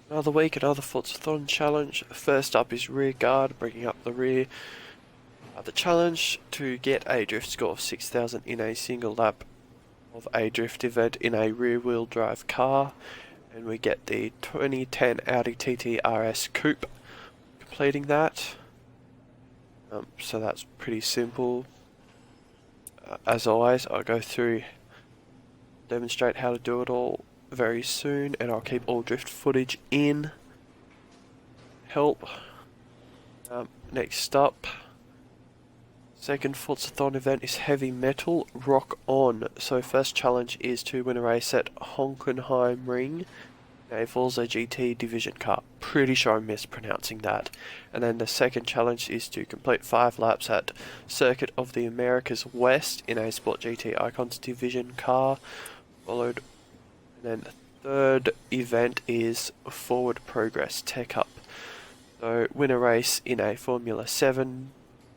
Another week, another Forzathon challenge. First up is rear guard, bringing up the rear. The challenge to get a drift score of 6,000 in a single lap of a drift event in a rear-wheel drive car, and we get the 2010 Audi TT RS Coupe completing that. So that's pretty simple. As always, I'll go through, demonstrate how to do it all very soon, and I'll keep all drift footage in. Help. Next up, second Forzathon event is heavy metal, rock on. So first challenge is to win a race at Hockenheim Ring, a Forza GT division car. Pretty sure I'm mispronouncing that. And then the second challenge is to complete 5 laps at Circuit of the Americas West in a Sport GT Icons division car, followed. And then the third event is Forward Progress Tech Up. So win a race in a Formula 7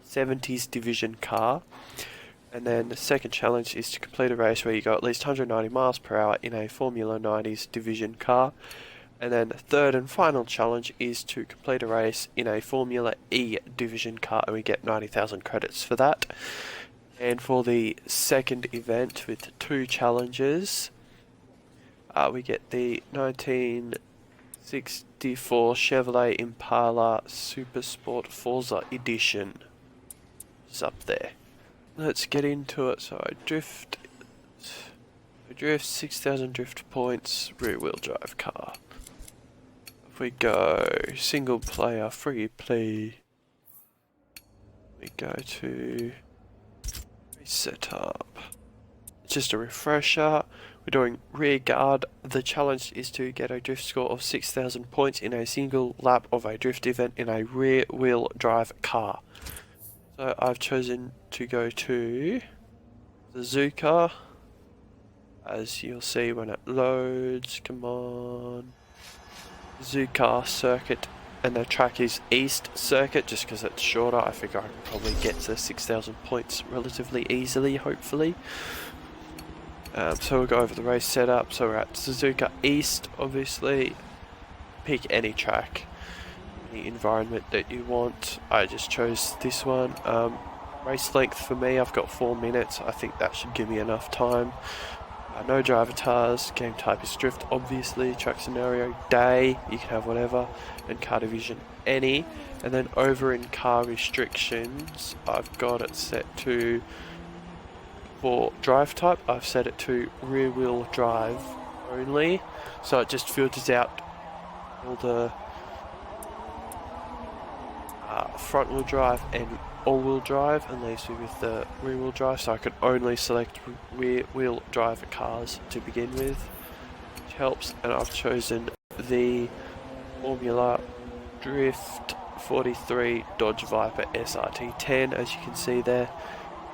70s division car. And then the second challenge is to complete a race where you go at least 190 miles per hour in a Formula 90s division car. And then the third and final challenge is to complete a race in a Formula E division car, and we get 90,000 credits for that. And for the second event with 2 challenges, we get the 1964 Chevrolet Impala Super Sport Forza Edition. It's up there. Let's get into it. So I drift 6,000 drift points, rear wheel drive car. If we go single player, free play, we go to setup. Just a refresher. We're doing rear guard. The challenge is to get a drift score of 6,000 points in a single lap of a drift event in a rear wheel drive car. So I've chosen to go to Suzuka, as you'll see when it loads. Come on, Suzuka circuit, and the track is East Circuit just because it's shorter. I figure I can probably get to 6,000 points relatively easily, hopefully. So we'll go over the race setup. So we're at Suzuka East, obviously. Pick any track, any environment that you want. I just chose this one. Race length for me, I've got 4 minutes. I think that should give me enough time. No driver tars. Game type is drift, obviously. Track scenario, day, you can have whatever. And car division, any. And then over in car restrictions, I've got it set to, for drive type, I've set it to rear wheel drive only. So it just filters out all the front wheel drive and all wheel drive and leaves me with the rear wheel drive, so I can only select rear wheel drive cars to begin with, which helps. And I've chosen the Formula Drift 43 Dodge Viper SRT10, as you can see there.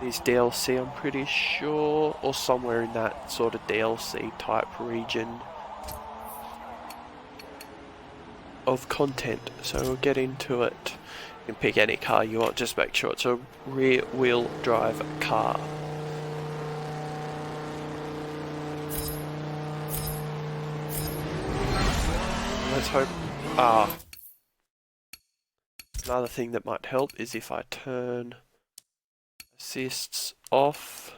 Is DLC, I'm pretty sure, or somewhere in that sort of DLC type region of content. So we'll get into it. You can pick any car you want, just make sure it's a rear wheel drive car. Let's hope. Another thing that might help is if I turn assists off.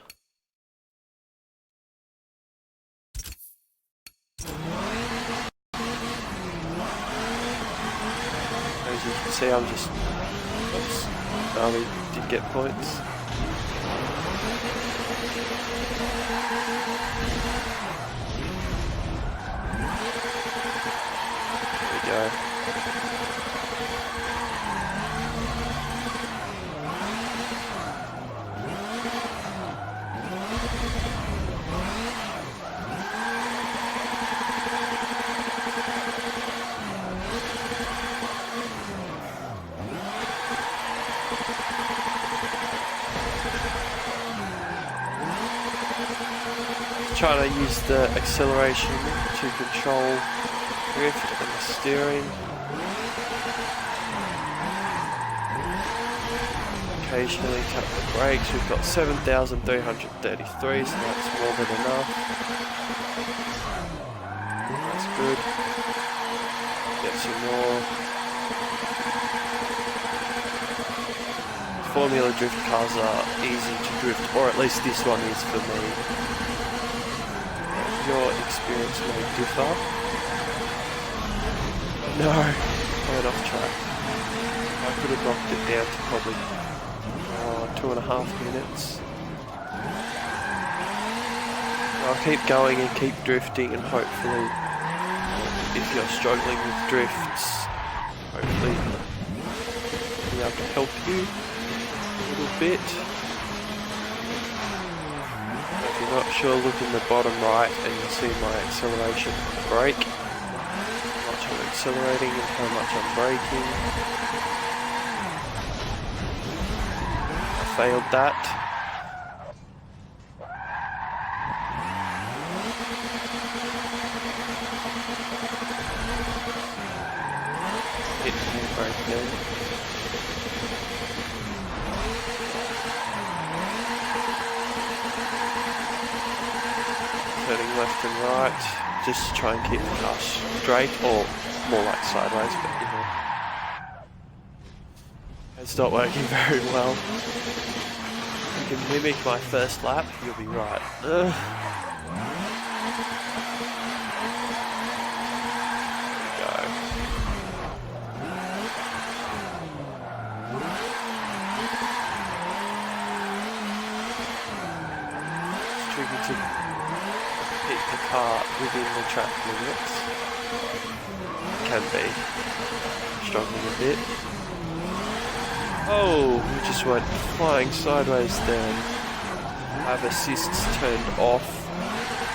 As you can see, I'm just, oops, no, we did get points. There we go. Trying to use the acceleration to control drift and the steering. Occasionally tap the brakes. We've got 7,333, so that's more than enough. That's good. some more. Formula drift cars are easy to drift, or at least this one is for me. Your experience may differ. No, I went off track. I could have knocked it down to probably 2.5 minutes. I'll keep going and keep drifting, and hopefully, if you're struggling with drifts, hopefully I'll be able to help you a little bit. If you're not sure, look in the bottom right and you'll see my acceleration and brake. How much I'm accelerating and how much I'm braking. I failed that. Hit the brake then. Turning left and right, just to try and keep the car straight, or more like sideways, but you know. It's not working very well. If you can mimic my first lap, you'll be right. Tricky to hit the car within the track limits. Can be. Struggling a bit. Oh, we just went flying sideways then. I have assists turned off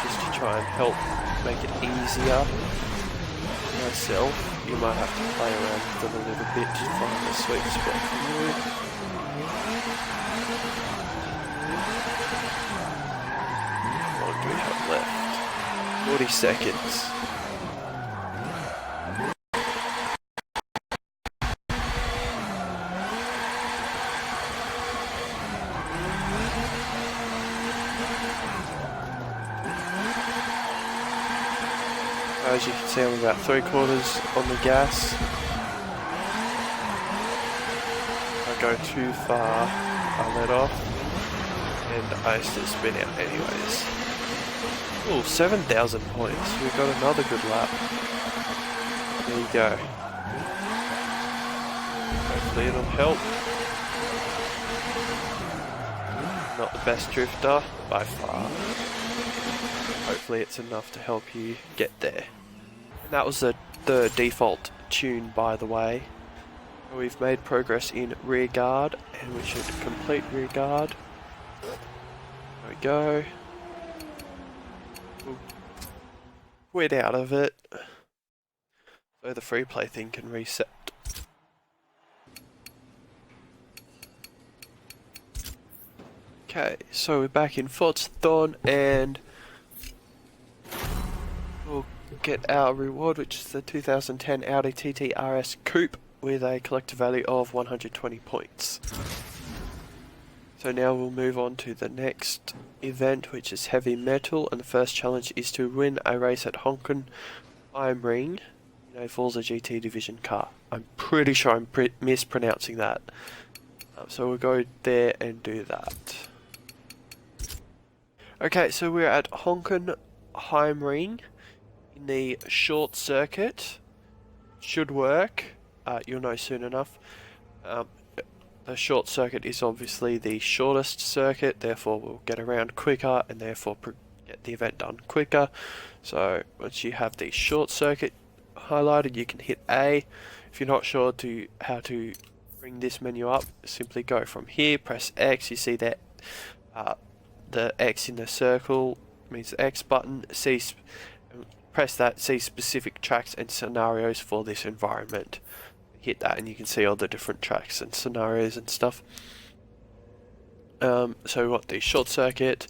just to try and help make it easier for myself. You might have to play around with them a little bit to find the sweet spot for you. What do we have left? 40 seconds. As you can see, I'm about 3/4 on the gas. If I go too far, I let off, and I still spin out anyways. Oh, 7,000 points. We've got another good lap. There you go. Hopefully it'll help. Not the best drifter by far. Hopefully it's enough to help you get there. And that was the default tune, by the way. We've made progress in rear guard, and we should complete rear guard. There we go. We'll quit out of it, so the free play thing can reset. Okay, so we're back in Forzathon, and we'll get our reward, which is the 2010 Audi TT RS Coupe with a collector value of 120 points. So now we'll move on to the next event, which is heavy metal, and the first challenge is to win a race at Hockenheimring in a Forza GT division car. I'm pretty sure I'm mispronouncing that. So we'll go there and do that. Okay, so we're at Hockenheimring in the short circuit. Should work. You'll know soon enough. The short circuit is obviously the shortest circuit, therefore we'll get around quicker and therefore get the event done quicker. So once you have the short circuit highlighted, you can hit A. If you're not sure how to bring this menu up, simply go from here, press X. You see that the X in the circle means the X button. Press that, see specific tracks and scenarios for this environment. Hit that and you can see all the different tracks and scenarios and stuff. So we want the short circuit,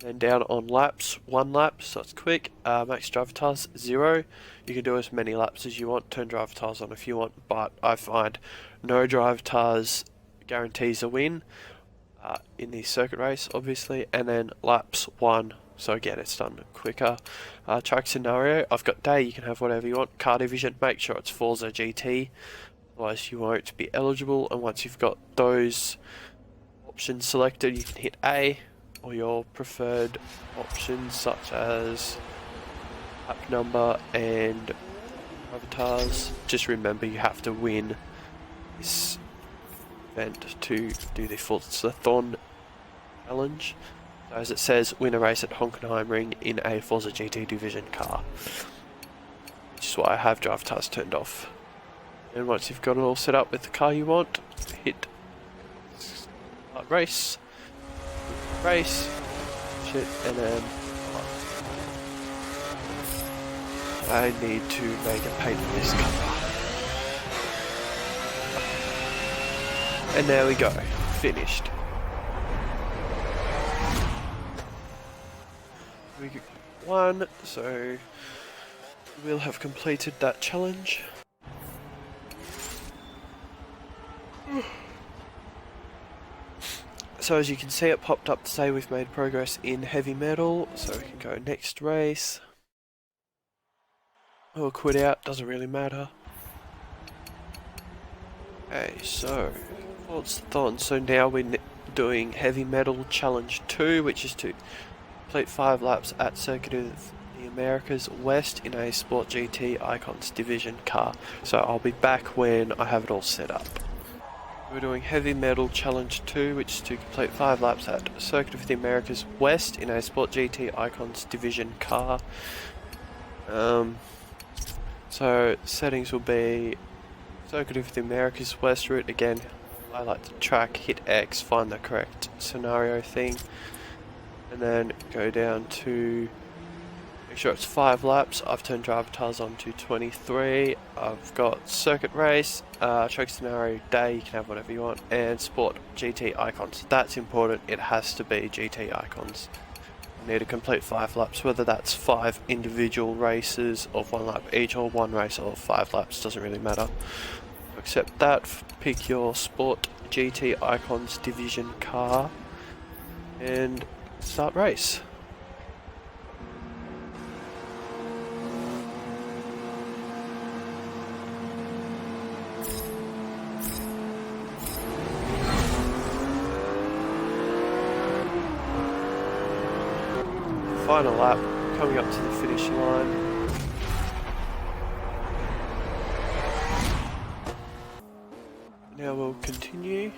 then down on laps, 1 lap, so it's quick. Max driver tires 0. You can do as many laps as you want, turn driver tires on if you want, but I find no driver tires guarantees a win in the circuit race, obviously. And then laps 1 so again it's done quicker. Track scenario, I've got day, you can have whatever you want. Car division, make sure it's Forza GT, otherwise you won't be eligible, and once you've got those options selected you can hit A, or your preferred options such as lap number and avatars. Just remember you have to win this event to do the Forzathon challenge. So as it says, win a race at Hockenheimring in a Forza GT division car. Which is why I have drive tasks turned off. And once you've got it all set up with the car you want, hit start race, shit, and then I need to make a paint this cover. And there we go, finished. We won, so we'll have completed that challenge. So as you can see, it popped up to say we've made progress in heavy metal, so we can go next race. Or quit out, doesn't really matter. Okay, so Forzathon. So now we're doing heavy metal challenge 2, which is to complete 5 laps at Circuit of the Americas West in a Sport GT Icons Division car. So I'll be back when I have it all set up. We're doing heavy metal challenge 2, which is to complete 5 laps at Circuit of the Americas West in a Sport GT Icons Division car. So settings will be Circuit of the Americas West route. Again, highlight the track, hit X, find the correct scenario thing, and then go down to make sure it's 5 laps. I've turned driver tires on to 23. I've got circuit race, track scenario, day, you can have whatever you want, and sport GT icons. That's important, it has to be GT icons. I need to complete 5 laps, whether that's 5 individual races of 1 lap each or 1 race of 5 laps, doesn't really matter. Accept that, pick your sport GT icons division car and start race. Final lap, coming up to the finish line. Now we'll continue.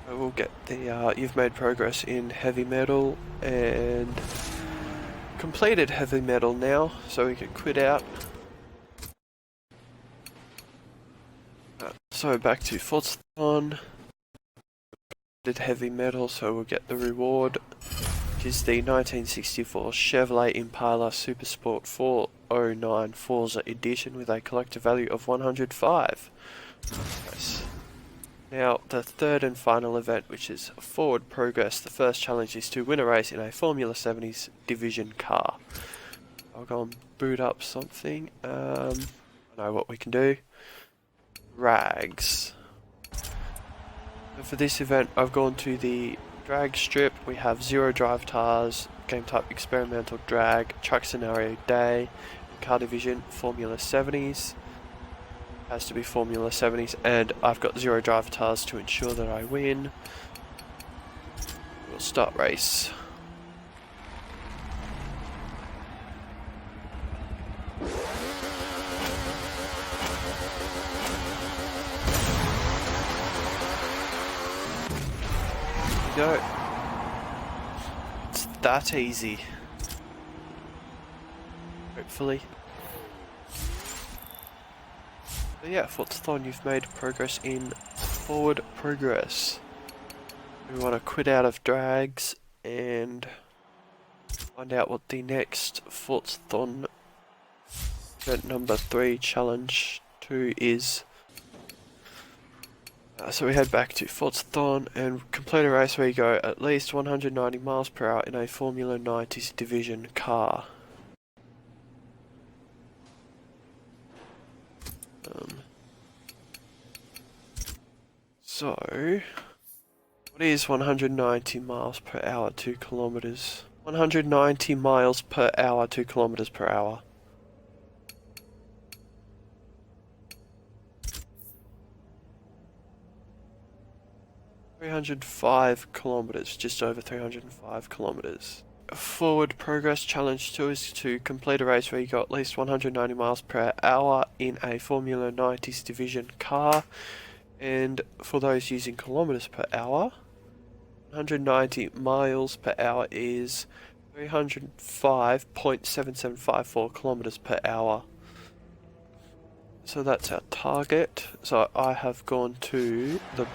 We'll get the, you've made progress in heavy metal and completed heavy metal now, so we can quit out. So back to Forzathon. Did heavy metal, so we'll get the reward, which is the 1964 Chevrolet Impala Supersport 409 Forza Edition with a collector value of 105. Nice. Now the third and final event, which is forward progress. The first challenge is to win a race in a Formula 70's division car. I'll go and boot up something. I know what we can do. Rags. For this event, I've gone to the drag strip. We have 0 drive tires, game type experimental drag, truck scenario day, car division Formula 70's. Has to be Formula 70's, and I've got 0 drive tires to ensure that I win. We'll start race. Go. It's that easy. Hopefully. But yeah, Forzathon, you've made progress in forward progress. We want to quit out of drags and find out what the next Forzathon event number 3 challenge 2 is. So we head back to Forzathon and complete a race where you go at least 190 miles per hour in a Formula 90's division car. So, what What is 190 miles per hour, 2 kilometers? 190 miles per hour, 2 kilometers per hour. $305 kilometers, just over 305 kilometers. Forward progress challenge 2 is to complete a race where you got at least 190 miles per hour in a Formula 90s division car. And for those using kilometers per hour, 190 miles per hour is 305.7754 kilometers per hour. So that's our target. So I have gone to the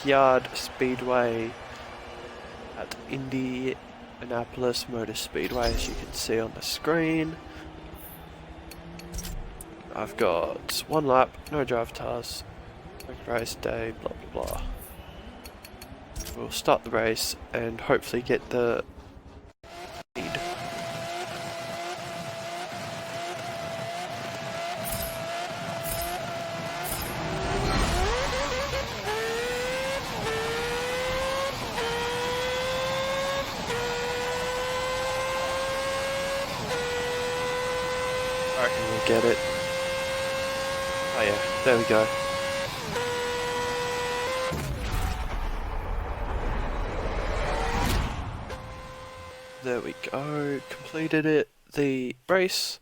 Yard Speedway at Indianapolis Motor Speedway, as you can see on the screen. I've got 1 lap, no driver task, race day, blah blah blah. We'll start the race and hopefully get the lead. I reckon we'll get it. Oh yeah, there we go. There we go, completed it, the race.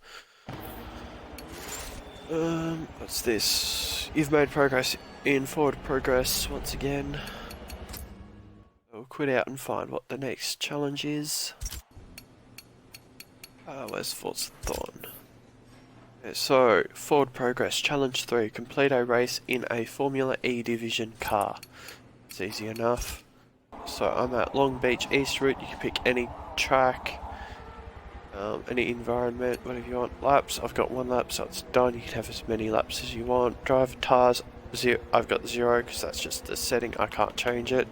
What's this? You've made progress in forward progress once again. We'll quit out and find what the next challenge is. Where's Forzathon? Okay, so, forward progress, challenge 3, complete a race in a Formula E division car. It's easy enough. So I'm at Long Beach East Route, you can pick any track, any environment, whatever you want. Laps, I've got 1 lap, so it's done. You can have as many laps as you want. Driver tires, I've got 0 because that's just the setting, I can't change it.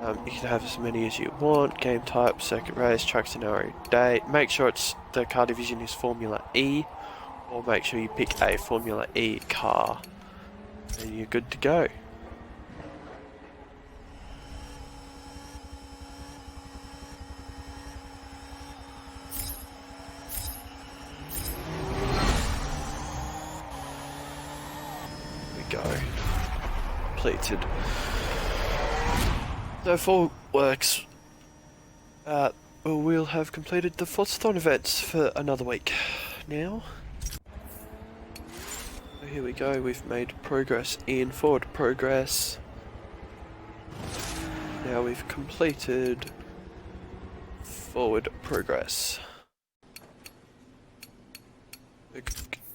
You can have as many as you want. Game type, circuit race, track scenario, day. Make sure the car division is Formula E, or make sure you pick a Formula E car, and you're good to go. Go. Completed. So if all works, we'll have completed the Forzathon events for another week now. So here we go, we've made progress in forward progress. Now we've completed forward progress.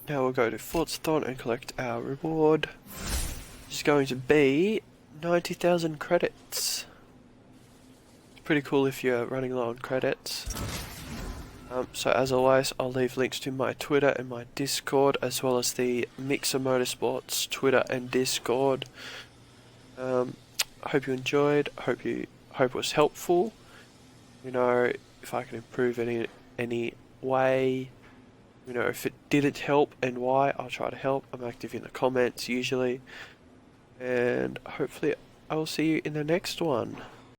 Now we'll go to Forzathon and collect our reward, which is going to be 90,000 credits. It's pretty cool if you're running low on credits. So as always, I'll leave links to my Twitter and my Discord, as well as the Mixer Motorsports Twitter and Discord. I hope you enjoyed. Hope it was helpful. You know, if I can improve any way. You know, if it didn't help and why, I'll try to help. I'm active in the comments usually. And hopefully I will see you in the next one.